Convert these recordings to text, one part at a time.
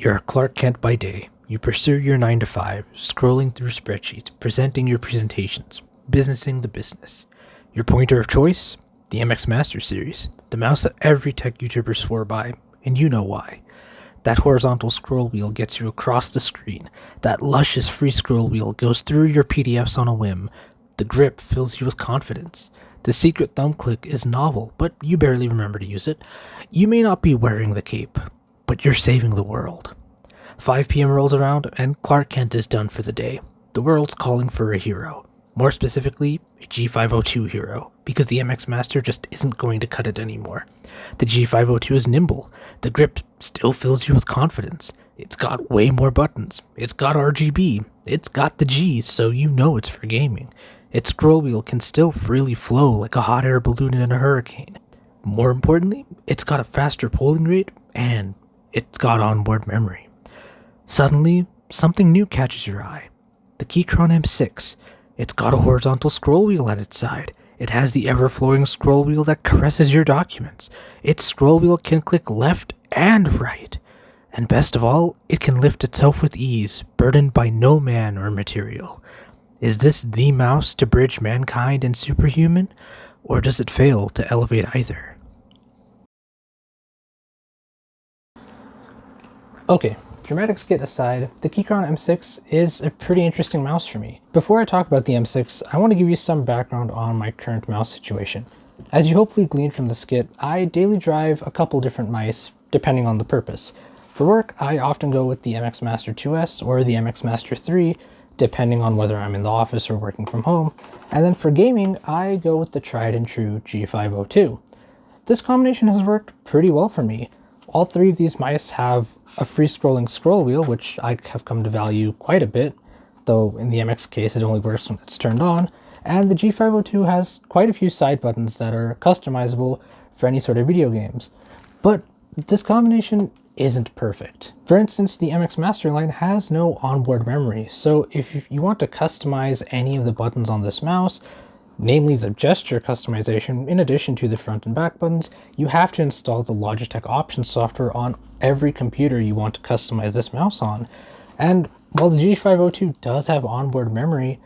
You're Clark Kent by day. You pursue your 9 to 5, scrolling through spreadsheets, presenting your presentations, businessing the business. Your pointer of choice? The MX Master Series, the mouse that every tech YouTuber swore by, and you know why. That horizontal scroll wheel gets you across the screen. That luscious free scroll wheel goes through your PDFs on a whim. The grip fills you with confidence. The secret thumb click is novel, but you barely remember to use it. You may not be wearing the cape, but you're saving the world. 5 p.m. rolls around, and Clark Kent is done for the day. The world's calling for a hero. More specifically, a G502 hero, because the MX Master just isn't going to cut it anymore. The G502 is nimble. The grip still fills you with confidence. It's got way more buttons. It's got RGB. It's got the G, so you know it's for gaming. Its scroll wheel can still freely flow like a hot air balloon in a hurricane. More importantly, it's got a faster polling rate, and it's got onboard memory. Suddenly, something new catches your eye. The Keychron M6. It's got a horizontal scroll wheel at its side. It has the ever-flowing scroll wheel that caresses your documents. Its scroll wheel can click left and right. And best of all, it can lift itself with ease, burdened by no man or material. Is this the mouse to bridge mankind and superhuman, or does it fail to elevate either? Okay, dramatic skit aside, the Keychron M6 is a pretty interesting mouse for me. Before I talk about the M6, I want to give you some background on my current mouse situation. As you hopefully gleaned from the skit, I daily drive a couple different mice, depending on the purpose. For work, I often go with the MX Master 2S or the MX Master 3, depending on whether I'm in the office or working from home. And then for gaming, I go with the tried and true G502. This combination has worked pretty well for me. All three of these mice have a free-scrolling scroll wheel, which I have come to value quite a bit, though in the MX case it only works when it's turned on, and the G502 has quite a few side buttons that are customizable for any sort of video games. But this combination isn't perfect. For instance, the MX Master line has no onboard memory, so if you want to customize any of the buttons on this mouse, namely the gesture customization, in addition to the front and back buttons, you have to install the Logitech options software on every computer you want to customize this mouse on. And while the G502 does have onboard memory,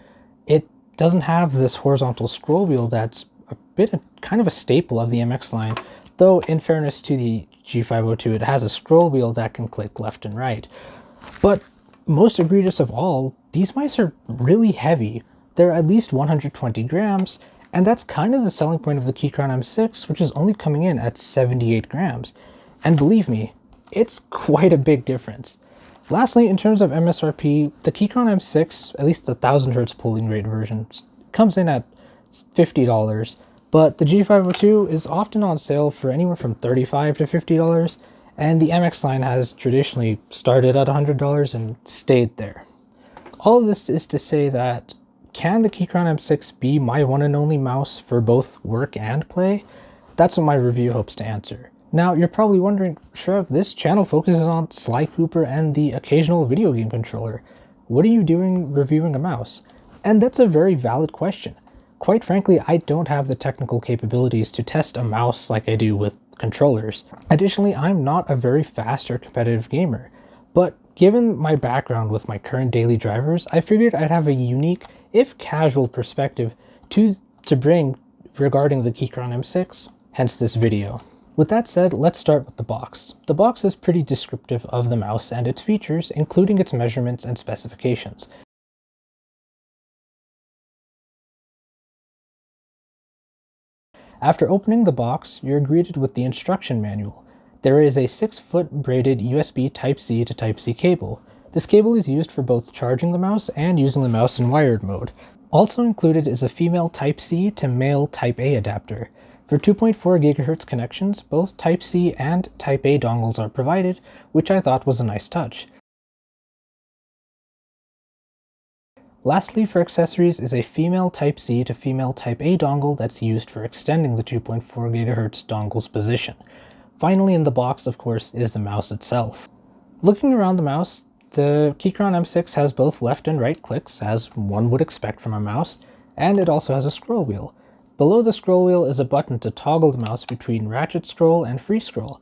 it doesn't have this horizontal scroll wheel that's kind of a staple of the MX line, though in fairness to the G502, it has a scroll wheel that can click left and right. But most egregious of all, these mice are really heavy. They're at least 120 grams, and that's kind of the selling point of the Keychron M6, which is only coming in at 78 grams. And believe me, it's quite a big difference. Lastly, in terms of MSRP, the Keychron M6, at least the 1000Hz polling rate version, comes in at $50, but the G502 is often on sale for anywhere from $35 to $50, and the MX line has traditionally started at $100 and stayed there. All of this is to say that, can the Keychron M6 be my one and only mouse for both work and play? That's what my review hopes to answer. Now, you're probably wondering, Shrev, this channel focuses on Sly Cooper and the occasional video game controller. What are you doing reviewing a mouse? And that's a very valid question. Quite frankly, I don't have the technical capabilities to test a mouse like I do with controllers. Additionally, I'm not a very fast or competitive gamer. But given my background with my current daily drivers, I figured I'd have a unique, if casual, perspective to bring regarding the Keychron M6, hence this video. With that said, let's start with the box. The box is pretty descriptive of the mouse and its features, including its measurements and specifications. After opening the box, you're greeted with the instruction manual. There is a 6-foot braided USB Type-C to Type-C cable. This cable is used for both charging the mouse and using the mouse in wired mode. Also included is a female Type-C to male Type-A adapter. For 2.4 GHz connections, both Type-C and Type-A dongles are provided, which I thought was a nice touch. Lastly, for accessories is a female Type-C to female Type-A dongle that's used for extending the 2.4 GHz dongle's position. Finally in the box, of course, is the mouse itself. Looking around the mouse, the Keychron M6 has both left and right clicks, as one would expect from a mouse, and it also has a scroll wheel. Below the scroll wheel is a button to toggle the mouse between ratchet scroll and free scroll.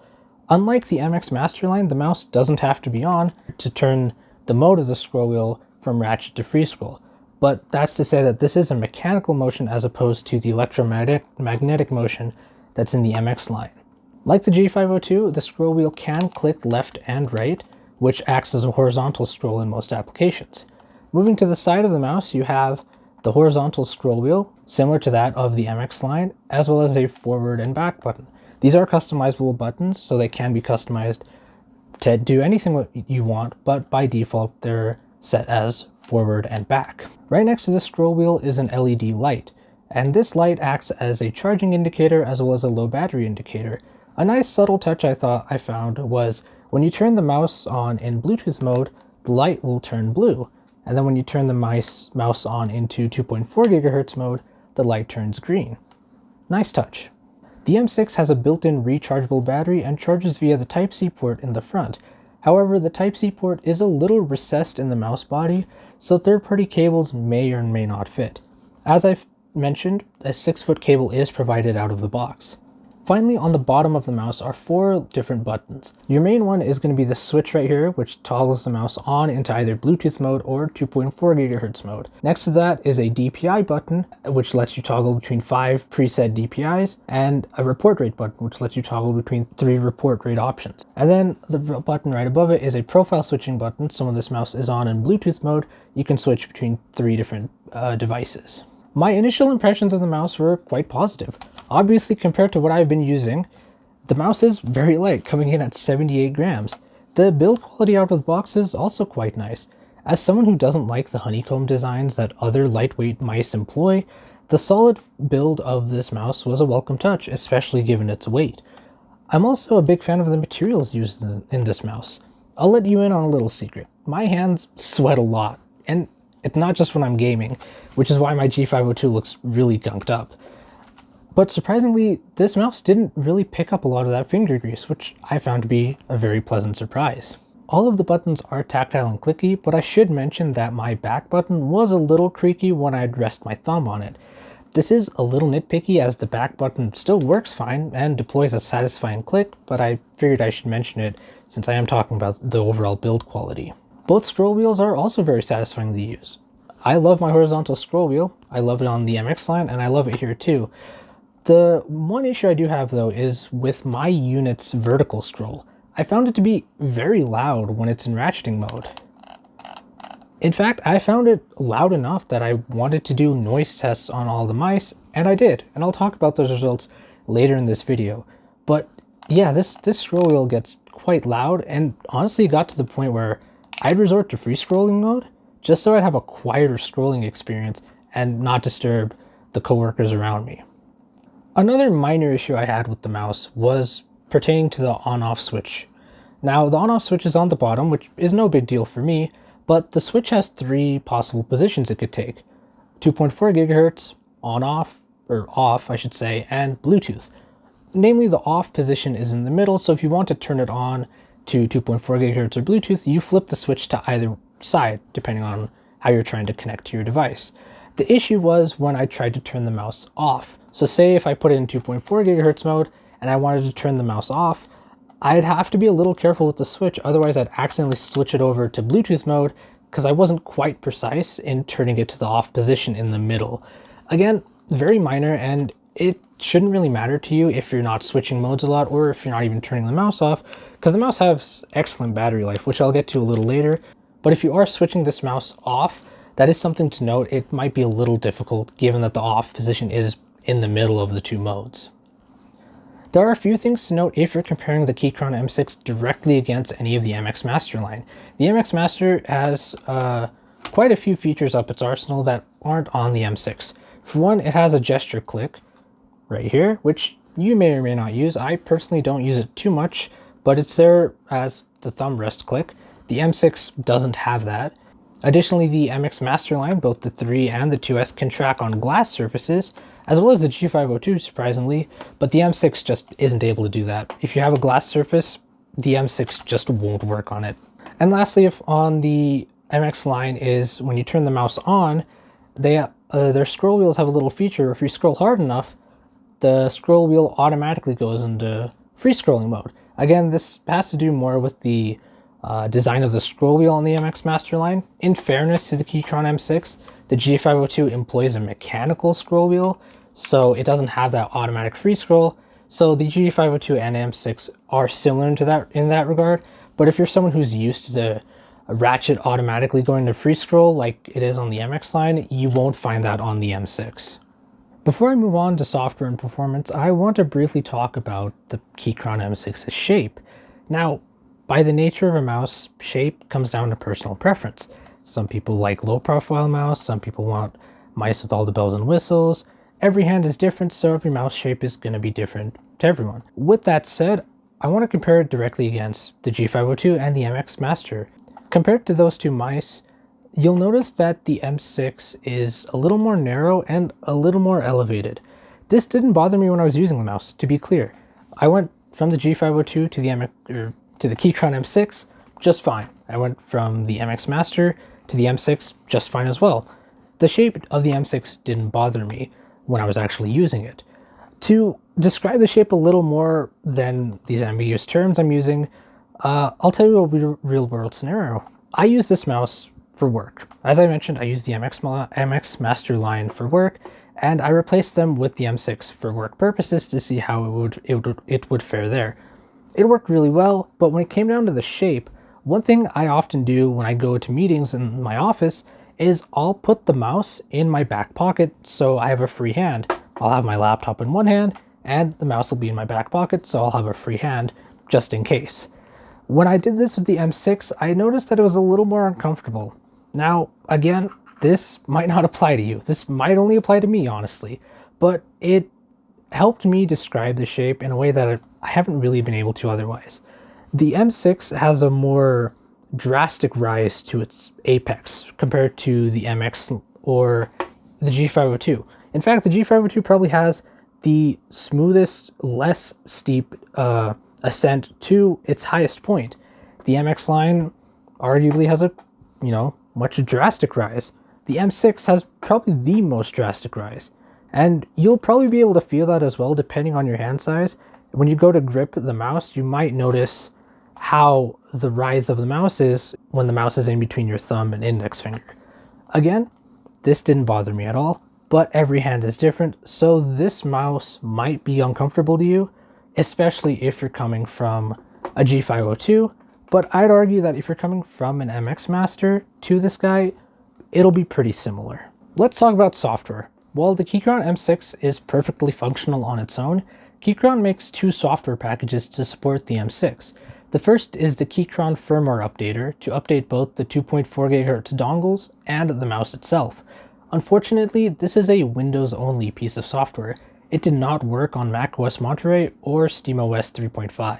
Unlike the MX Masterline, the mouse doesn't have to be on to turn the mode of the scroll wheel from ratchet to free scroll. But that's to say that this is a mechanical motion as opposed to the electromagnetic motion that's in the MX line. Like the G502, the scroll wheel can click left and right, which acts as a horizontal scroll in most applications. Moving to the side of the mouse, you have the horizontal scroll wheel, similar to that of the MX line, as well as a forward and back button. These are customizable buttons, so they can be customized to do anything you want, but by default they're set as forward and back. Right next to the scroll wheel is an LED light, and this light acts as a charging indicator as well as a low battery indicator. A nice subtle touch I found was when you turn the mouse on in Bluetooth mode, the light will turn blue, and then when you turn the mouse on into 2.4 GHz mode, the light turns green. Nice touch. The M6 has a built-in rechargeable battery and charges via the Type-C port in the front. However, the Type-C port is a little recessed in the mouse body, so third-party cables may or may not fit. As I've mentioned, a 6-foot cable is provided out of the box. Finally, on the bottom of the mouse are 4 different buttons. Your main one is going to be the switch right here, which toggles the mouse on into either Bluetooth mode or 2.4 GHz mode. Next to that is a DPI button, which lets you toggle between 5 preset DPIs, and a report rate button, which lets you toggle between 3 report rate options. And then the button right above it is a profile switching button, so when this mouse is on in Bluetooth mode, you can switch between 3 different devices. My initial impressions of the mouse were quite positive. Obviously, compared to what I've been using, the mouse is very light, coming in at 78 grams. The build quality out of the box is also quite nice. As someone who doesn't like the honeycomb designs that other lightweight mice employ, the solid build of this mouse was a welcome touch, especially given its weight. I'm also a big fan of the materials used in this mouse. I'll let you in on a little secret. My hands sweat a lot, and it's not just when I'm gaming, which is why my G502 looks really gunked up. But surprisingly, this mouse didn't really pick up a lot of that finger grease, which I found to be a very pleasant surprise. All of the buttons are tactile and clicky, but I should mention that my back button was a little creaky when I'd rest my thumb on it. This is a little nitpicky as the back button still works fine and deploys a satisfying click, but I figured I should mention it since I am talking about the overall build quality. Both scroll wheels are also very satisfying to use. I love my horizontal scroll wheel, I love it on the MX line, and I love it here too. The one issue I do have though is with my unit's vertical scroll. I found it to be very loud when it's in ratcheting mode. In fact, I found it loud enough that I wanted to do noise tests on all the mice, and I did, and I'll talk about those results later in this video. But yeah, this scroll wheel gets quite loud, and honestly got to the point where I'd resort to free scrolling mode just so I'd have a quieter scrolling experience and not disturb the coworkers around me. Another minor issue I had with the mouse was pertaining to the on-off switch. Now, the on-off switch is on the bottom, which is no big deal for me, but the switch has 3 possible positions it could take. 2.4 GHz, on-off, or off I should say, and Bluetooth. Namely, the off position is in the middle, so if you want to turn it on to 2.4 GHz or Bluetooth, you flip the switch to either side, depending on how you're trying to connect to your device. The issue was when I tried to turn the mouse off. So say if I put it in 2.4 GHz mode and I wanted to turn the mouse off, I'd have to be a little careful with the switch, otherwise I'd accidentally switch it over to Bluetooth mode because I wasn't quite precise in turning it to the off position in the middle. Again, very minor, and it shouldn't really matter to you if you're not switching modes a lot or if you're not even turning the mouse off, because the mouse has excellent battery life, which I'll get to a little later. But if you are switching this mouse off, that is something to note. It might be a little difficult given that the off position is in the middle of the 2 modes. There are a few things to note if you're comparing the Keychron M6 directly against any of the MX Master line. The MX Master has quite a few features up its arsenal that aren't on the M6. For one, it has a gesture click right here, which you may or may not use. I personally don't use it too much, but it's there as the thumb rest click. The M6 doesn't have that. Additionally, the MX Master line, both the 3 and the 2S, can track on glass surfaces, as well as the G502, surprisingly, but the M6 just isn't able to do that. If you have a glass surface, the M6 just won't work on it. And lastly, if on the MX line is when you turn the mouse on, their scroll wheels have a little feature. If you scroll hard enough, the scroll wheel automatically goes into free scrolling mode. Again, this has to do more with the design of the scroll wheel on the MX Master line. In fairness to the Keychron M6, the G502 employs a mechanical scroll wheel, so it doesn't have that automatic free scroll. So the G502 and M6 are similar to that in that regard, but if you're someone who's used to the ratchet automatically going to free scroll like it is on the MX line, you won't find that on the M6. Before I move on to software and performance, I want to briefly talk about the Keychron M6's shape. Now, by the nature of a mouse, shape comes down to personal preference. Some people like low profile mouse, some people want mice with all the bells and whistles. Every hand is different, so every mouse shape is going to be different to everyone. With that said, I want to compare it directly against the G502 and the MX Master. Compared to those two mice, you'll notice that the M6 is a little more narrow and a little more elevated. This didn't bother me when I was using the mouse, to be clear. I went from the G502 to the Keychron M6 just fine. I went from the MX Master to the M6 just fine as well. The shape of the M6 didn't bother me when I was actually using it. To describe the shape a little more than these ambiguous terms I'm using, I'll tell you a real world scenario. I use this mouse for work. As I mentioned, I use the MX Master line for work, and I replaced them with the M6 for work purposes to see how it would fare there. It worked really well, but when it came down to the shape, one thing I often do when I go to meetings in my office is I'll put the mouse in my back pocket so I have a free hand. I'll have my laptop in one hand and the mouse will be in my back pocket, so I'll have a free hand just in case. When I did this with the M6, I noticed that it was a little more uncomfortable. Now, again, this might not apply to you. This might only apply to me, honestly, but it helped me describe the shape in a way that I haven't really been able to otherwise. The M6 has a more drastic rise to its apex compared to the MX or the G502. In fact, the G502 probably has the smoothest, less steep ascent to its highest point. The MX line arguably has a, much drastic rise. The M6 has probably the most drastic rise. And you'll probably be able to feel that as well depending on your hand size. When you go to grip the mouse, you might notice how the rise of the mouse is when the mouse is in between your thumb and index finger. Again, this didn't bother me at all, but every hand is different, so this mouse might be uncomfortable to you, especially if you're coming from a G502, but I'd argue that if you're coming from an MX Master to this guy, it'll be pretty similar. Let's talk about software. While the Keychron M6 is perfectly functional on its own, Keychron makes two software packages to support the M6. The first is the Keychron firmware updater to update both the 2.4 GHz dongles and the mouse itself. Unfortunately, this is a Windows-only piece of software. It did not work on macOS Monterey or SteamOS 3.5.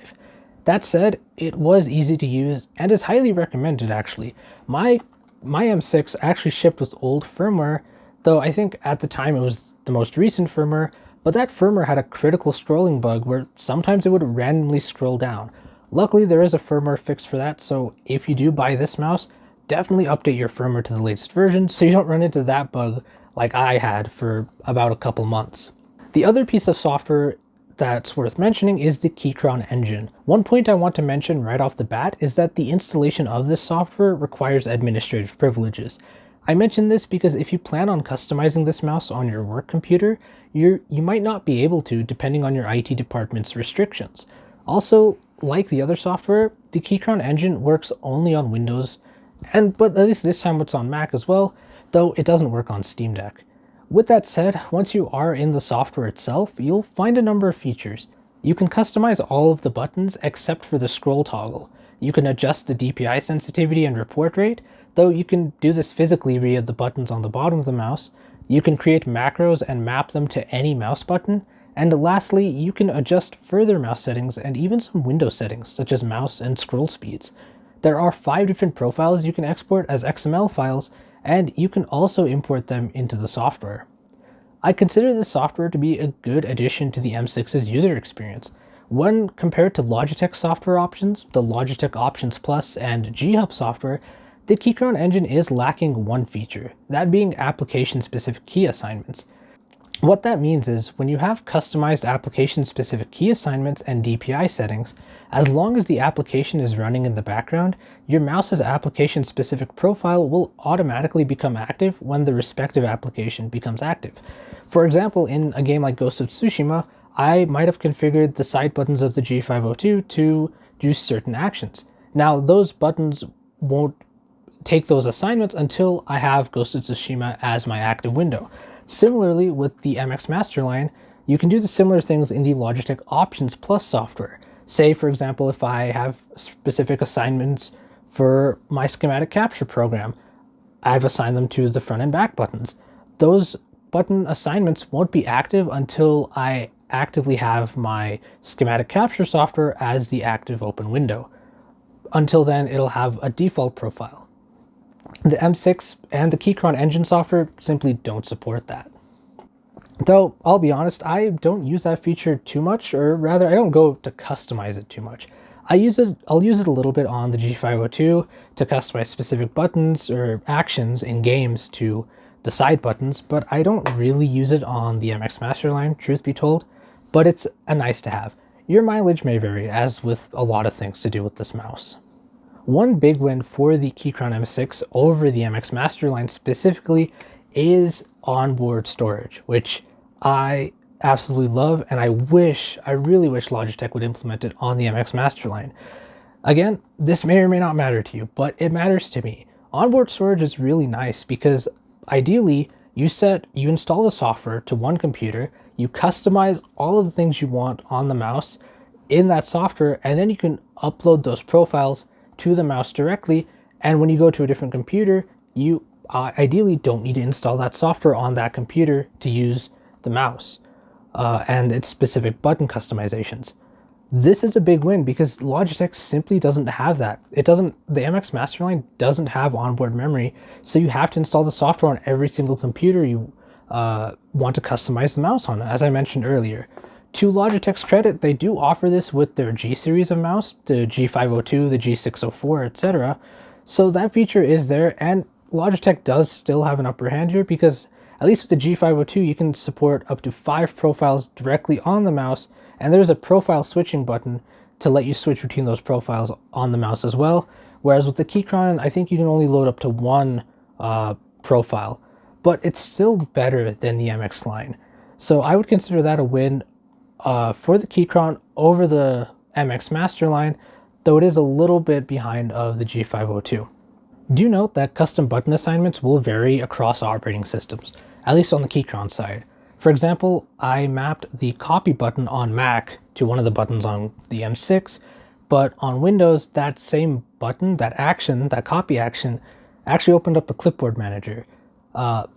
That said, it was easy to use and is highly recommended actually. My M6 actually shipped with old firmware, though I think at the time it was the most recent firmware, but that firmware had a critical scrolling bug where sometimes it would randomly scroll down. Luckily, there is a firmware fix for that, so if you do buy this mouse, definitely update your firmware to the latest version so you don't run into that bug like I had for about a couple months. The other piece of software that's worth mentioning is the Keychron Engine. One point I want to mention right off the bat is that the installation of this software requires administrative privileges. I mention this because if you plan on customizing this mouse on your work computer, you might not be able to depending on your IT department's restrictions. Also, like the other software, the Keychron Engine works only on Windows, but at least this time it's on Mac as well, though it doesn't work on Steam Deck. With that said, once you are in the software itself, you'll find a number of features. You can customize all of the buttons except for the scroll toggle. You can adjust the DPI sensitivity and report rate, though you can do this physically via the buttons on the bottom of the mouse. You can create macros and map them to any mouse button. And lastly, you can adjust further mouse settings and even some window settings, such as mouse and scroll speeds. There are 5 different profiles you can export as XML files, and you can also import them into the software. I consider this software to be a good addition to the M6's user experience. When compared to Logitech software options, the Logitech Options Plus and G-Hub software, the Keychron Engine is lacking one feature, that being application-specific key assignments. What that means is when you have customized application-specific key assignments and DPI settings, as long as the application is running in the background, your mouse's application-specific profile will automatically become active when the respective application becomes active. For example, in a game like Ghost of Tsushima, I might have configured the side buttons of the G502 to do certain actions. Now, those buttons won't take those assignments until I have Ghost of Tsushima as my active window. Similarly, with the MX Master line, you can do the similar things in the Logitech Options Plus software. Say, for example, if I have specific assignments for my schematic capture program, I've assigned them to the front and back buttons. Those button assignments won't be active until I actively have my schematic capture software as the active open window. Until then, it'll have a default profile. The M6 and the Keychron Engine software simply don't support that. Though, I'll be honest, I don't use that feature too much, or rather, I don't go to customize it too much. I'll use it a little bit on the G502 to customize specific buttons or actions in games to the side buttons, but I don't really use it on the MX Master line, truth be told, but it's a nice to have. Your mileage may vary, as with a lot of things to do with this mouse. One big win for the Keychron M6 over the MX Master line specifically is onboard storage, which I absolutely love, and I really wish Logitech would implement it on the MX Master line. Again, this may or may not matter to you, but it matters to me. Onboard storage is really nice because ideally you install the software to one computer, you customize all of the things you want on the mouse in that software, and then you can upload those profiles to the mouse directly, and when you go to a different computer, you ideally don't need to install that software on that computer to use the mouse and its specific button customizations. This is a big win because Logitech simply doesn't have that. The MX Master line doesn't have onboard memory, so you have to install the software on every single computer you want to customize the mouse on, as I mentioned earlier. To Logitech's credit, they do offer this with their G series of mouse, the G502, the G604, etc. So that feature is there, and Logitech does still have an upper hand here because at least with the G502, you can support up to 5 profiles directly on the mouse, and there's a profile switching button to let you switch between those profiles on the mouse as well. Whereas with the Keychron, I think you can only load up to 1 profile, but it's still better than the MX line. So I would consider that a win for the Keychron over the MX Master line, though it is a little bit behind of the G502. Do note that custom button assignments will vary across operating systems, at least on the Keychron side. For example, I mapped the copy button on Mac to one of the buttons on the M6, but on Windows, that same button, that copy action, actually opened up the clipboard manager.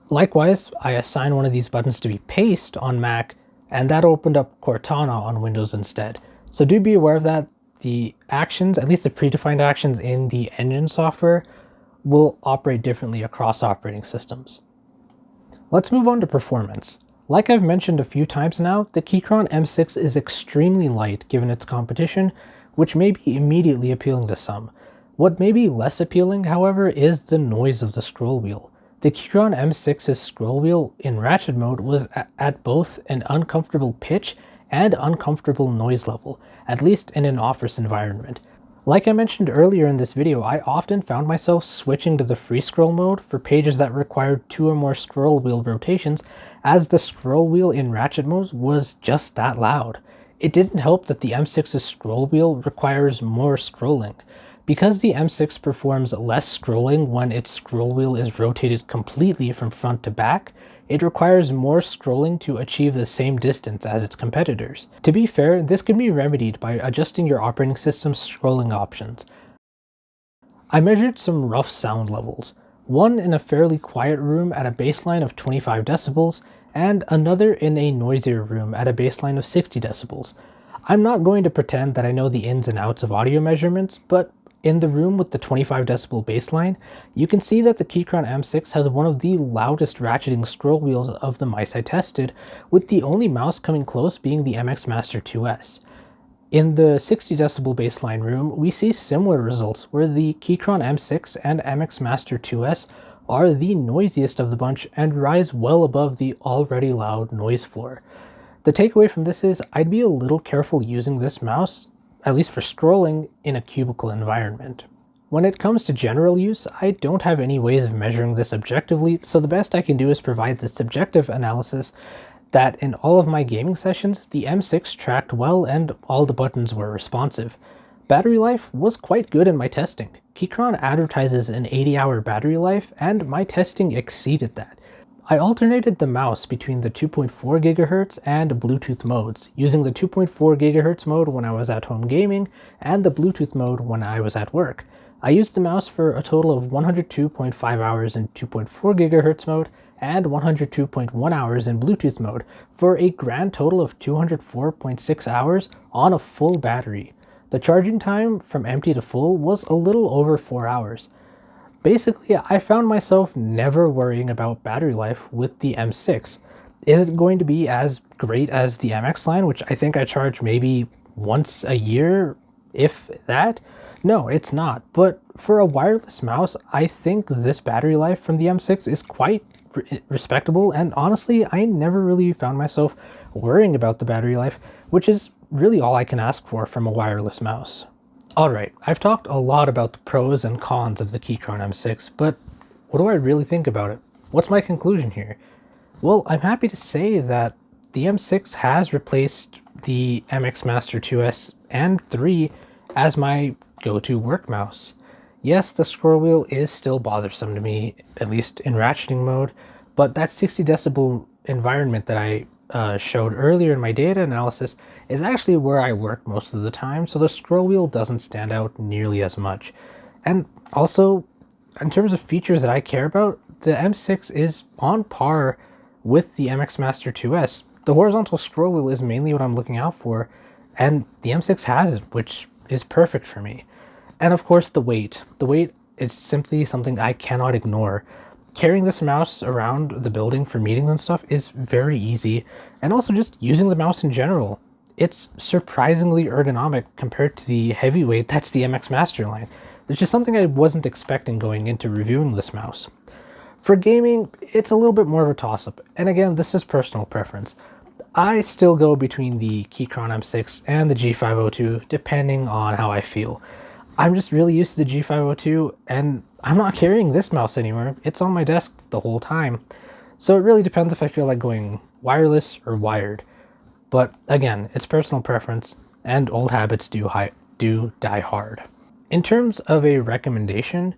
Likewise, I assigned one of these buttons to be paste on Mac, and that opened up Cortana on Windows instead. So do be aware of that. The actions, at least the predefined actions in the engine software, will operate differently across operating systems. Let's move on to performance. Like I've mentioned a few times now, the Keychron M6 is extremely light given its competition, which may be immediately appealing to some. What may be less appealing, however, is the noise of the scroll wheel. The Keychron M6's scroll wheel in ratchet mode was at both an uncomfortable pitch and uncomfortable noise level, at least in an office environment. Like I mentioned earlier in this video, I often found myself switching to the free scroll mode for pages that required 2 or more scroll wheel rotations, as the scroll wheel in ratchet mode was just that loud. It didn't help that the M6's scroll wheel requires more scrolling. Because the M6 performs less scrolling when its scroll wheel is rotated completely from front to back, it requires more scrolling to achieve the same distance as its competitors. To be fair, this can be remedied by adjusting your operating system's scrolling options. I measured some rough sound levels, one in a fairly quiet room at a baseline of 25 decibels, and another in a noisier room at a baseline of 60 decibels. I'm not going to pretend that I know the ins and outs of audio measurements, but in the room with the 25 decibel baseline, you can see that the Keychron M6 has one of the loudest ratcheting scroll wheels of the mice I tested, with the only mouse coming close being the MX Master 2S. In the 60 decibel baseline room, we see similar results where the Keychron M6 and MX Master 2S are the noisiest of the bunch and rise well above the already loud noise floor. The takeaway from this is I'd be a little careful using this mouse, at least for scrolling, in a cubicle environment. When it comes to general use, I don't have any ways of measuring this objectively, so the best I can do is provide the subjective analysis that in all of my gaming sessions, the M6 tracked well and all the buttons were responsive. Battery life was quite good in my testing. Keychron advertises an 80-hour battery life, and my testing exceeded that. I alternated the mouse between the 2.4 GHz and Bluetooth modes, using the 2.4 GHz mode when I was at home gaming and the Bluetooth mode when I was at work. I used the mouse for a total of 102.5 hours in 2.4 GHz mode and 102.1 hours in Bluetooth mode for a grand total of 204.6 hours on a full battery. The charging time from empty to full was a little over 4 hours. Basically, I found myself never worrying about battery life with the M6. Is it going to be as great as the MX line, which I think I charge maybe once a year, if that? No, it's not. But for a wireless mouse, I think this battery life from the M6 is quite respectable, and honestly, I never really found myself worrying about the battery life, which is really all I can ask for from a wireless mouse. Alright, I've talked a lot about the pros and cons of the Keychron M6, but what do I really think about it? What's my conclusion here? Well, I'm happy to say that the M6 has replaced the MX Master 2S and 3 as my go-to work mouse. Yes, the scroll wheel is still bothersome to me, at least in ratcheting mode, but that 60 decibel environment that I showed earlier in my data analysis is actually where I work most of the time, so the scroll wheel doesn't stand out nearly as much. And also, in terms of features that I care about, the M6 is on par with the MX Master 2S. The horizontal scroll wheel is mainly what I'm looking out for, and the M6 has it, which is perfect for me. And of course, the weight. The weight is simply something I cannot ignore. Carrying this mouse around the building for meetings and stuff is very easy, and also just using the mouse in general. It's surprisingly ergonomic compared to the heavyweight that's the MX Master line, which is something I wasn't expecting going into reviewing this mouse. For gaming, it's a little bit more of a toss-up, and again, this is personal preference. I still go between the Keychron M6 and the G502 depending on how I feel. I'm just really used to the G502, and I'm not carrying this mouse anywhere. It's on my desk the whole time. So it really depends if I feel like going wireless or wired. But again, it's personal preference, and old habits do die hard. In terms of a recommendation,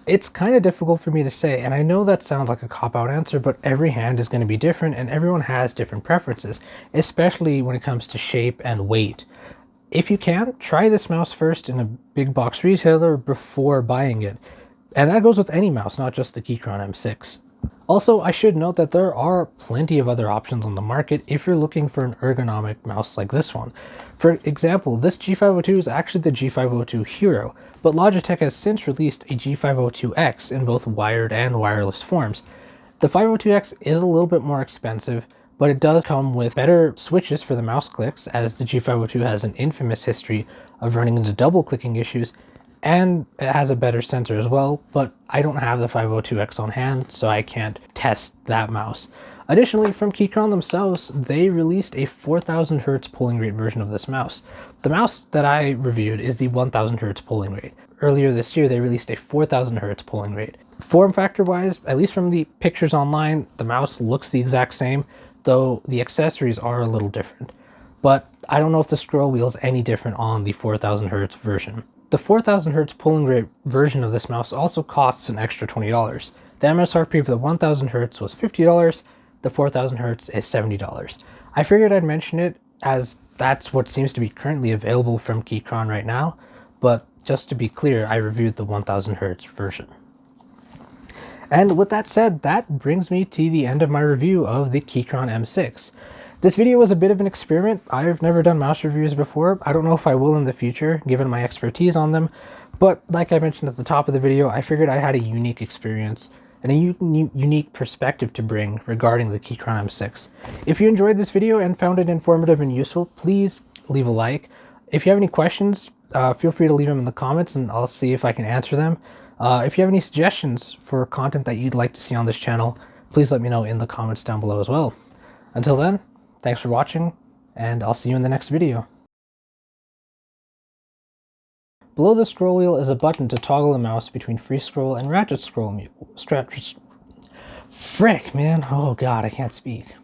it's kind of difficult for me to say, and I know that sounds like a cop-out answer, but every hand is going to be different, and everyone has different preferences, especially when it comes to shape and weight. If you can, try this mouse first in a big box retailer before buying it. And that goes with any mouse, not just the Keychron M6. Also, I should note that there are plenty of other options on the market if you're looking for an ergonomic mouse like this one. For example, this G502 is actually the G502 Hero, but Logitech has since released a G502X in both wired and wireless forms. The 502X is a little bit more expensive, but it does come with better switches for the mouse clicks, as the G502 has an infamous history of running into double clicking issues, and it has a better sensor as well, but I don't have the 502X on hand, so I can't test that mouse. Additionally, from Keychron themselves, they released a 4000 Hz polling rate version of this mouse. The mouse that I reviewed is the 1000 Hz polling rate. Earlier this year, they released a 4000 Hz polling rate. Form factor wise, at least from the pictures online, the mouse looks the exact same, though the accessories are a little different. But I don't know if the scroll wheel is any different on the 4000 Hz version. The 4000 Hz polling rate version of this mouse also costs an extra $20. The MSRP for the 1000 Hz was $50, the 4000 Hz is $70. I figured I'd mention it as that's what seems to be currently available from Keychron right now, but just to be clear, I reviewed the 1000 Hz version. And with that said, that brings me to the end of my review of the Keychron M6. This video was a bit of an experiment. I've never done mouse reviews before. I don't know if I will in the future, given my expertise on them, but like I mentioned at the top of the video, I figured I had a unique experience and a unique perspective to bring regarding the Keychron M6. If you enjoyed this video and found it informative and useful, please leave a like. If you have any questions, feel free to leave them in the comments and I'll see if I can answer them. If you have any suggestions for content that you'd like to see on this channel, please let me know in the comments down below as well. Until then, thanks for watching, and I'll see you in the next video. Below the scroll wheel is a button to toggle the mouse between free scroll and ratchet scroll. Frick, man. Oh god, I can't speak.